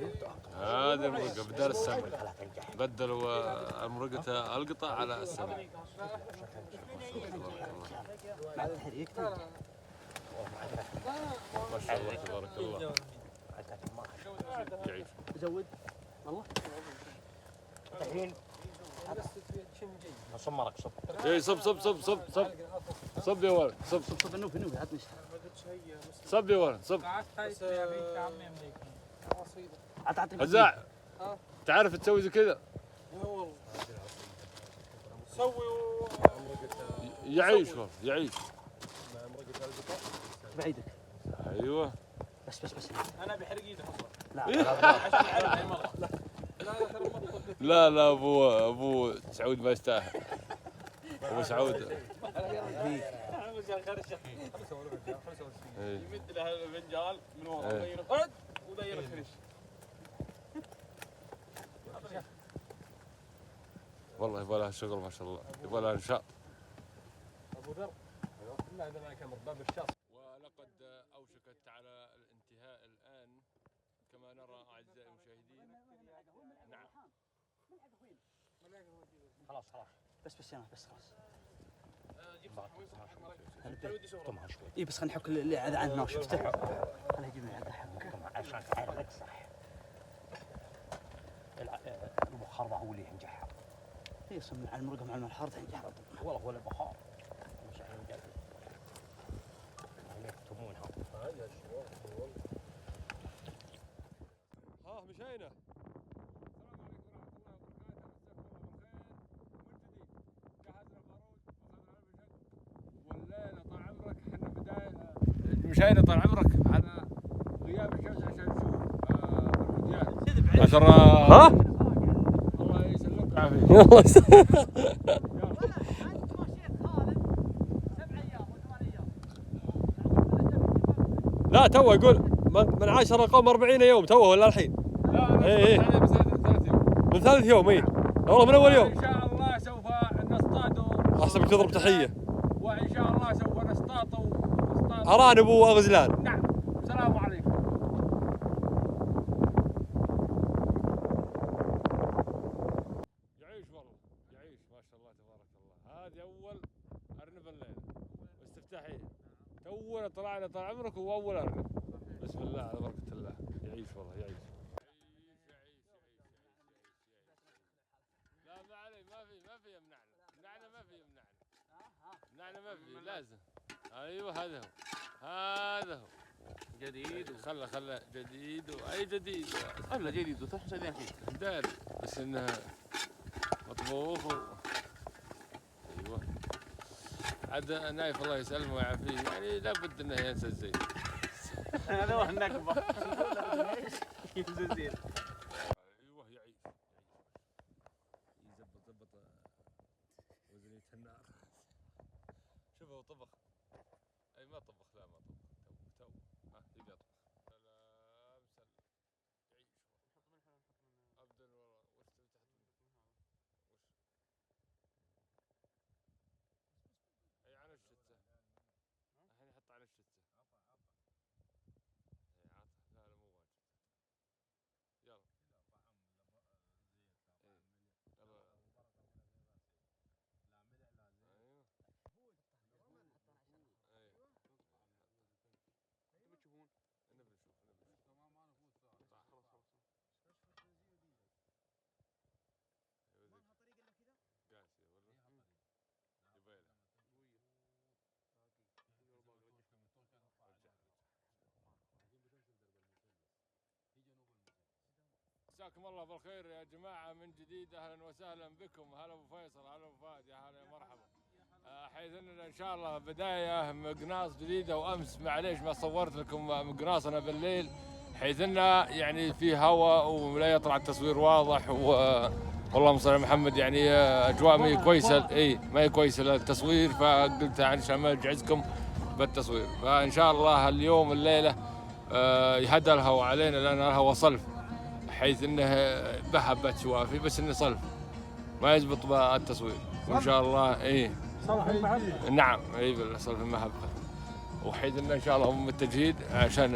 هذا المرقه بدل السمك. بدلوا المرقه القطع على السمك. ما شاء الله تبارك الله. يعيش. زود والله. الحين صمرك صب. اي صب يا ولد صب النوف عطني. صب يا ولد صب. عطني. هزاع تعرف تسوي زي كذا. والله سوي يعيش والله يعيش. بعيدك. ايوه بس انا بحرق ايدي لا عشان يعرف اي مره. لا ابو سعود ما يستاهل. ابو سعود يمد له الفنجان من ورا يغير فرد وداير الكرش. والله يبغى لها شغل ما شاء الله يبغى لها انشاء. ابو ذر لا هذا ما كان باب الشاص. ولقد اوشكت على الانتهاء الان كما نرى اعزائي المشاهدين. نعم خلاص بس انا بس خلاص. طمع شوي. اي بس خلينا نحك اللي عندنا شفته. خلينا نجيب من عندنا عشان تعرق صح. البخار هو اللي ينجح. هي صم على المرقه مع الماء الحار تنجح والله هو البخار. مش عارف نجرب. يكتمونها. ها مشينا. مشينا طال عمرك على غياب الشمس عشان نشوف المونديال. عشرة ها؟ الله يسلمك العافية. الله يسلمك. لا تو يقول من عاشر القوم 40 يوم تو ولا الحين؟ لا إيه. من 3 يوم اي والله من اول يوم. ان شاء الله سوف نصطاد احسبك تضرب تحيه. وان شاء الله سوف نصطاد ارانب وغزلان. نعم السلام عليكم. يعيش والله يعيش ما شاء الله تبارك الله. هذه اول ارنب الليله استفتاحيه. تونا طلعنا طال عمرك واول ارنب. بسم الله على بركه الله. يعيش والله يعيش. لا ما علي ما في يمنعنا. ما في يمنعنا ما في لازم. ايوه هذا هو، هذا هو جديد خله جديد اي جديد خله جديد وتروح مسويين الحين. داري بس انه مطبوخ ايوه عاد نايف الله يسلمه ويعافيه يعني لابد انه ينسى الزين. هذا هو النكبه. ينزل زين. ايوه يعيش يزبط وزنية النار. شوفوا طبخ اي ما طبخ لا ما طبخ تو ها يبي يطبخ. سلام سلام يعيش ابدا والله. وش تبي تحط وش اي على الشتة الحين يحط على الشتة. اي عطه لا لا مو واجد يلا اي يلا ايوه ايوه تبي تشوفون؟ نبي نشوف ما نفوت صح خلاص خلاص. ما لها طريقة إلا كذا؟ قاسية والله يبيله مساكم الله بالخير يا جماعة من جديد. أهلا وسهلا بكم. هلا أبو فيصل، هلا أبو فهد، يا هلا يا مرحبا. حيث أننا إن شاء الله بداية مقناص جديدة. وأمس معليش ما صورت لكم مقناصنا بالليل حيث أنه يعني في هواء ولا يطلع التصوير واضح والله صل على محمد يعني أجواء ما هي كويسة. إي ما هي كويسة للتصوير فقلت عشان ما أجعزكم بالتصوير. فإن شاء الله اليوم الليلة يهدى الهواء علينا لأن الهواء صلف حيث انه بهبت شوافي بس انه صلف ما يزبط بالتصوير. وان شاء الله اي صلح المحبة. نعم اي بالله صلف المهبه. وحيث انه ان شاء الله هم بالتجهيد عشان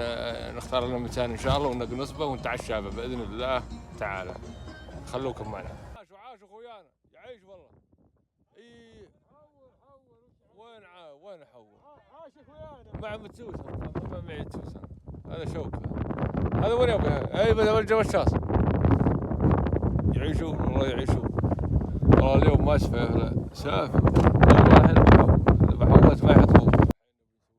نختار لنا مكان ان شاء الله ونقنصبه ونتعشى به باذن الله تعالى. خلوكم معنا. عاش اخويانا يعيش والله. اي وين حول عاش اخويانا. مع متسوسه ما معي تسوسه. هذا شوك هذا وين يبغى اي بدل الجوشاص يعيشوا والله يعيشوا. والله اليوم ما شفه سافي والله البحوات ما يحطوا. الحين نبي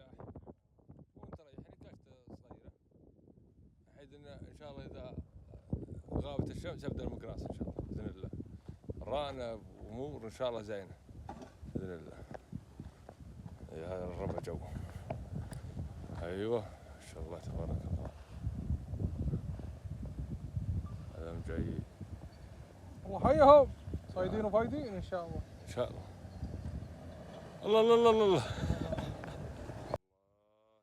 نسوي لنا شاي ونتريح يعني كاشته صغيره بحيث ان شاء الله اذا غابت الشمس يبدا المقراص ان شاء الله باذن الله. رانا امور ان شاء الله زينه باذن الله. هذا الربع جو ايوه ما شاء الله تبارك الله. هذا جاي والله حيهم صايدين وفايدين ان شاء الله. ان شاء الله. الله الله الله الله طبعا اخويانا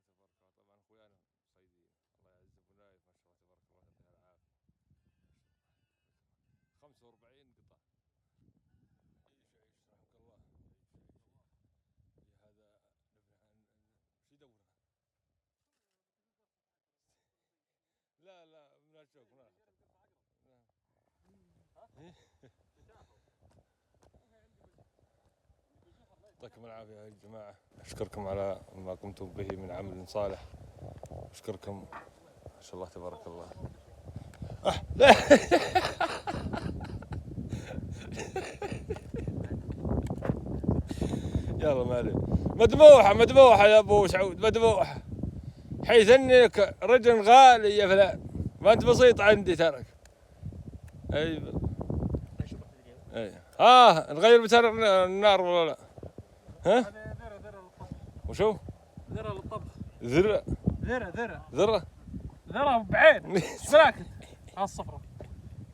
صيدين الله يعزكم نايف ما شاء الله تبارك الله يعطيها العافيه. 45 قطعه. عيش رحمك الله. هذا شو يدورها؟ لا من الشوك من يعطيكم العافية يا جماعة. أشكركم على ما قمتم به من عمل صالح. أشكركم ما شاء الله تبارك الله. لا يلا ما عليه. مذبوحة يا أبو سعود مذبوحة حيث أنك رجل غالي يا فلان ما أنت بسيط عندي ترك. أي نغير بتر النار ولا لا؟ ها؟ وشو؟ ذرة للطبخ. ذرة ذرة بعين ساكت على الصفرة.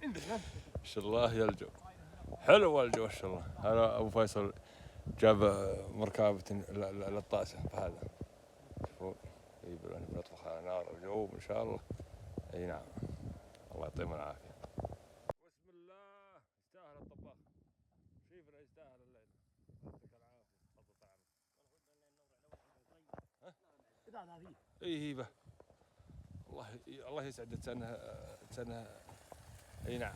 ما شاء الله يا الجو حلو الجو ما شاء الله. هذا ابو فيصل جاب مركبة للطاسة فهذا شوفوا يبي نطبخ على نار الجو ان شاء الله. اي نعم الله يعطيهم العافية. بسم الله يستاهل الطباخ شيفنا يستاهل الليل. يعطيك العافية تفضل تعال. اي هيبه الله يسعد تسنه. اي نعم.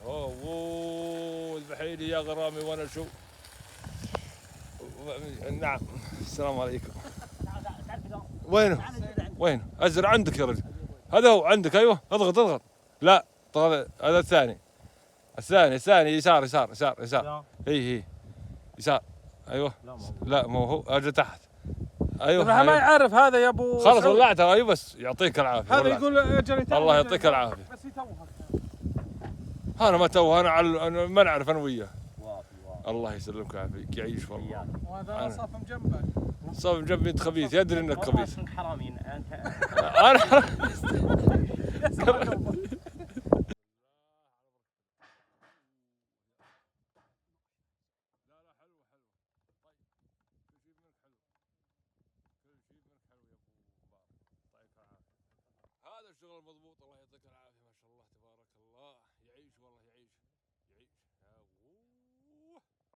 اوه البحيري يا غرامي وانا شو. نعم السلام عليكم. وينه ازرع عندك يا رجل. هذا هو عندك ايوه اضغط لا هذا الثاني يسار. اي يسار. ايوه. لا مو هو، اجي تحت. ايوه. ما أيوة. يعرف هذا يا ابو خلاص سعود. ولعتها. ايوه بس يعطيك العافيه. هذا ولعت. يقول اجل يتوه. الله يعطيك العافيه. بس يتوه. انا ما تو انا ما نعرف انا وياه. وافي وافي. الله يسلمك ويعافيك يعيش والله. وهذا صف جنبه. صاب جنبي انت خبيث يدري انك والله خبيث. اسمك حرامين انت. انا هذا الشغل مضبوط. الله يعطيك العافيه ما شاء الله تبارك الله. يعيش والله يعيش.